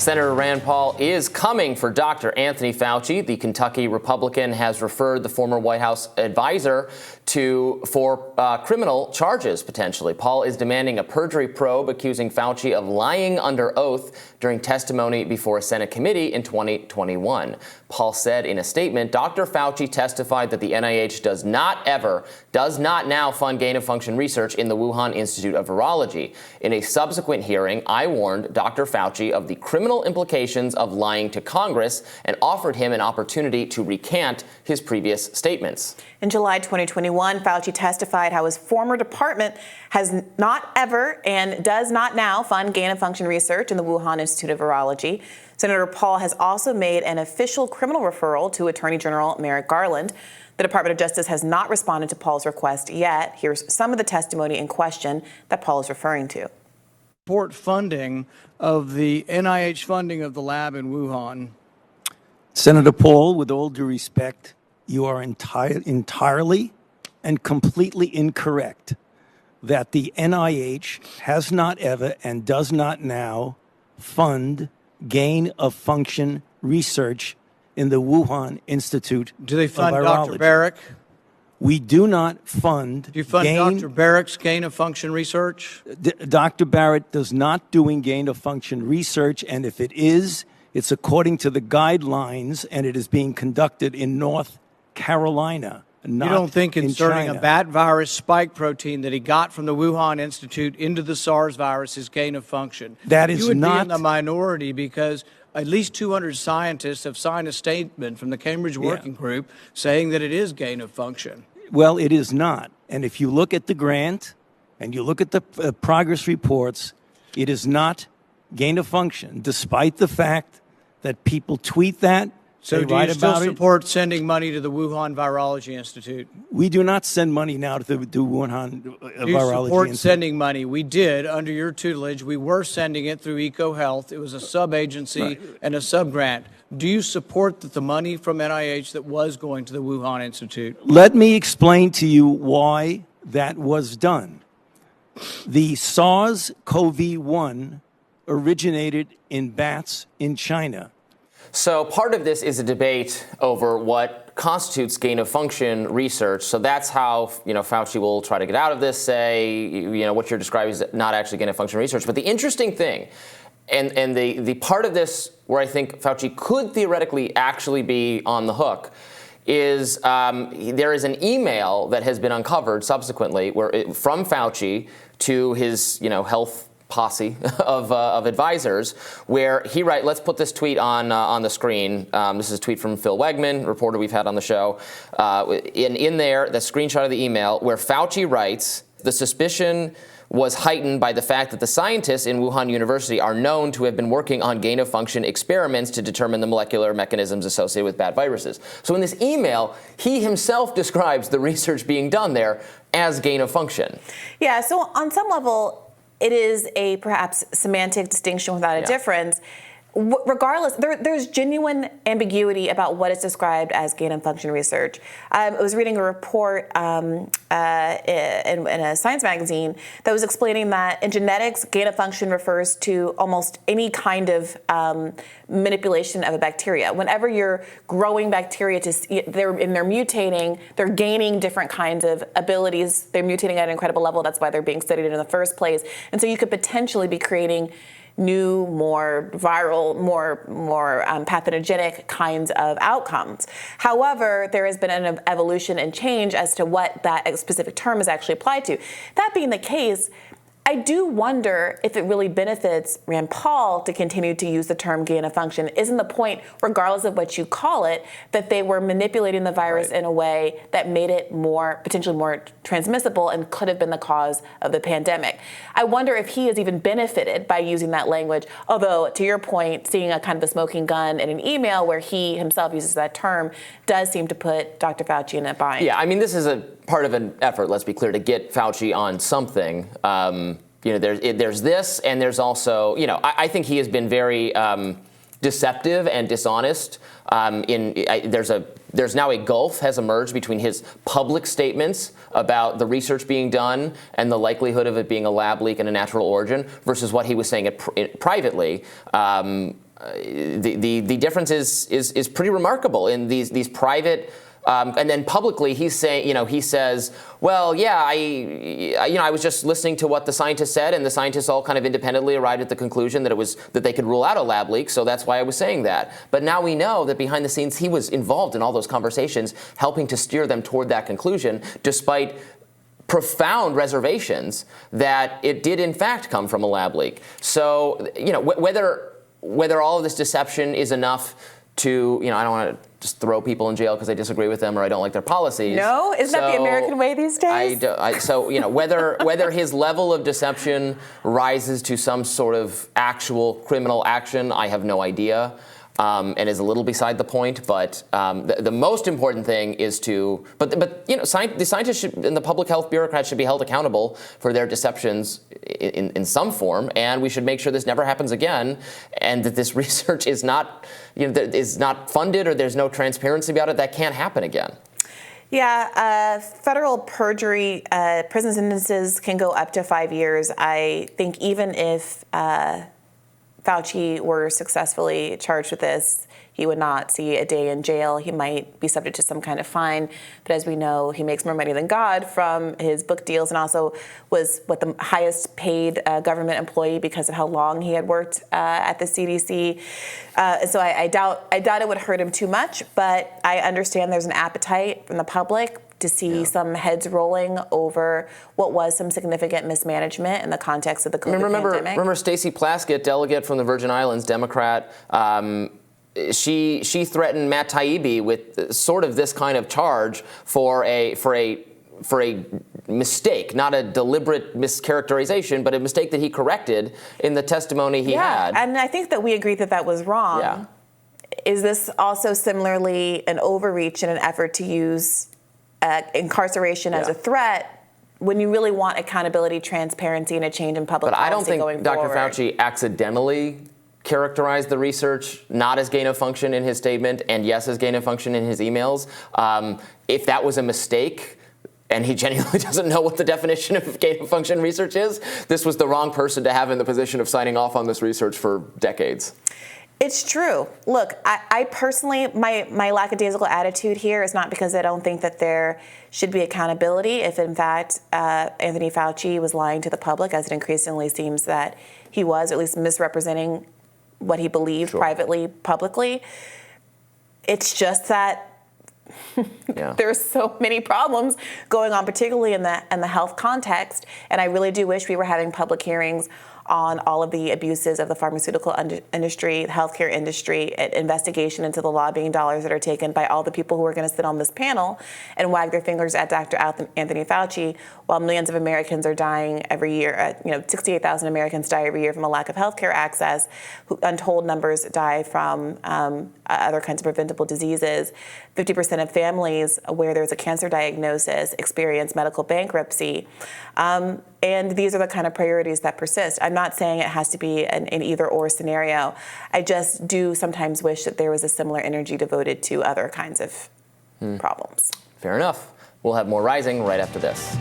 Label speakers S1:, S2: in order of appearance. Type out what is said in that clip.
S1: Senator Rand Paul is coming for Dr. Anthony Fauci. The Kentucky Republican has referred the former White House advisor for criminal charges, potentially. Paul is demanding a perjury probe accusing Fauci of lying under oath during testimony before a Senate committee in 2021. Paul said in a statement, Dr. Fauci testified that the NIH does not now fund gain-of-function research in the Wuhan Institute of Virology. In a subsequent hearing, I warned Dr. Fauci of the criminal implications of lying to Congress and offered him an opportunity to recant his previous statements.
S2: In July 2021, Fauci testified how his former department has not ever and does not now fund gain-of-function research in the Wuhan Institute of Virology. Senator Paul has also made an official criminal referral to Attorney General Merrick Garland. The Department of Justice has not responded to Paul's request yet. Here's some of the testimony in question that Paul is referring to.
S3: Support funding of the NIH funding of the lab in Wuhan.
S4: Senator Paul, with all due respect, you are entirely and completely incorrect that the NIH has not ever and does not now fund gain-of-function research in the Wuhan Institute of Virology.
S3: Do they fund Dr. Barrick?
S4: We do not fund.
S3: Do you fund Dr. Barrick's gain-of-function research?
S4: Dr. Barrett does not doing gain-of-function research, and if it is, it's according to the guidelines, and it is being conducted in North Carolina, not
S3: You don't think inserting
S4: China.
S3: a bat virus spike protein that he got from the Wuhan Institute into the SARS virus is gain-of-function?
S4: That is
S3: You would
S4: not
S3: be in the minority because at least 200 scientists have signed a statement from the Cambridge Working Group saying that it is gain-of-function.
S4: Well, it is not. And if you look at the grant and you look at the progress reports, it is not gain of function, despite the fact that people tweet that.
S3: So do you still support sending money to the Wuhan Virology Institute?
S4: We do not send money now to the Wuhan Virology
S3: Do you support
S4: Institute.
S3: sending money? We did under your tutelage. We were sending it through EcoHealth. It was a sub-agency and a sub-grant. Do you support that the money from NIH that was going to the Wuhan Institute?
S4: Let me explain to you why that was done. The SARS-CoV-1 originated in bats in China.
S1: So part of this is a debate over what constitutes gain-of-function research. So that's how, Fauci will try to get out of this, say, what you're describing is not actually gain-of-function research. But the interesting thing, and the part of this where I think Fauci could theoretically actually be on the hook, is there is an email that has been uncovered subsequently from Fauci to his, health posse of advisors, where he writes, let's put this tweet on the screen. This is a tweet from Phil Wegman, reporter we've had on the show. In there, the screenshot of the email where Fauci writes, the suspicion was heightened by the fact that the scientists in Wuhan University are known to have been working on gain-of-function experiments to determine the molecular mechanisms associated with bad viruses. So in this email, he himself describes the research being done there as gain-of-function.
S2: Yeah, so on some level, it is a perhaps semantic distinction without a difference. Regardless, there's genuine ambiguity about what is described as gain-of-function research. I was reading a report in a science magazine that was explaining that in genetics, gain-of-function refers to almost any kind of manipulation of a bacteria. Whenever you're growing bacteria, they're mutating, they're gaining different kinds of abilities. They're mutating at an incredible level. That's why they're being studied in the first place. And so you could potentially be creating new, more viral, more pathogenic kinds of outcomes. However, there has been an evolution and change as to what that specific term is actually applied to. That being the case, I do wonder if it really benefits Rand Paul to continue to use the term gain-of-function. Isn't the point, regardless of what you call it, that they were manipulating the virus in a way that made it potentially more transmissible and could have been the cause of the pandemic? I wonder if he has even benefited by using that language, although, to your point, seeing a kind of a smoking gun in an email where he himself uses that term does seem to put Dr. Fauci in a bind.
S1: Yeah, I mean, this is a part of an effort, let's be clear, to get Fauci on something. There's this, and there's also, I think he has been very deceptive and dishonest. There's now a gulf has emerged between his public statements about the research being done and the likelihood of it being a lab leak and a natural origin versus what he was saying privately. the difference is pretty remarkable in these private. And then publicly, he says, well, yeah, I was just listening to what the scientists said, and the scientists all kind of independently arrived at the conclusion that they could rule out a lab leak, so that's why I was saying that. But now we know that behind the scenes, he was involved in all those conversations, helping to steer them toward that conclusion, despite profound reservations that it did in fact come from a lab leak. So, whether all of this deception is enough to, I don't want to just throw people in jail because I disagree with them or I don't like their policies.
S2: No, isn't that the American way these days?
S1: Whether his level of deception rises to some sort of actual criminal action, I have no idea. And is a little beside the point, but the most important thing is to, the scientists and the public health bureaucrats should be held accountable for their deceptions in some form, and we should make sure this never happens again, and that this research is not, is not funded or there's no transparency about it. That can't happen again.
S2: Yeah, federal perjury, prison sentences can go up to 5 years. I think even if Fauci were successfully charged with this, he would not see a day in jail. He might be subject to some kind of fine. But as we know, he makes more money than God from his book deals, and also was the highest paid government employee because of how long he had worked at the CDC. So I doubt it would hurt him too much, but I understand there's an appetite from the public to see some heads rolling over what was some significant mismanagement in the context of the COVID pandemic.
S1: Remember Stacey Plaskett, delegate from the Virgin Islands, Democrat, she threatened Matt Taibbi with sort of this kind of charge for a mistake, not a deliberate mischaracterization, but a mistake that he corrected in the testimony he had.
S2: And I think that we agreed that that was wrong.
S1: Yeah.
S2: Is this also similarly an overreach in an effort to use incarceration as a threat when you really want accountability, transparency, and a change in public policy going forward?
S1: But I don't think Dr. Fauci accidentally characterized the research not as gain of function in his statement and yes as gain of function in his emails. If that was a mistake and he genuinely doesn't know what the definition of gain of function research is, this was the wrong person to have in the position of signing off on this research for decades.
S2: It's true. Look, I personally, my lackadaisical attitude here is not because I don't think that there should be accountability if, in fact, Anthony Fauci was lying to the public, as it increasingly seems that he was, or at least misrepresenting what he believed privately, publicly. It's just that there's so many problems going on, particularly in the health context, and I really do wish we were having public hearings on all of the abuses of the pharmaceutical industry, the healthcare industry, investigation into the lobbying dollars that are taken by all the people who are going to sit on this panel and wag their fingers at Dr. Anthony Fauci, while millions of Americans are dying every year. 68,000 Americans die every year from a lack of healthcare access. Untold numbers die from other kinds of preventable diseases. 50% of families where there's a cancer diagnosis experience medical bankruptcy. And these are the kind of priorities that persist. I'm not saying it has to be an either-or scenario. I just do sometimes wish that there was a similar energy devoted to other kinds of problems.
S1: Fair enough. We'll have more Rising right after this.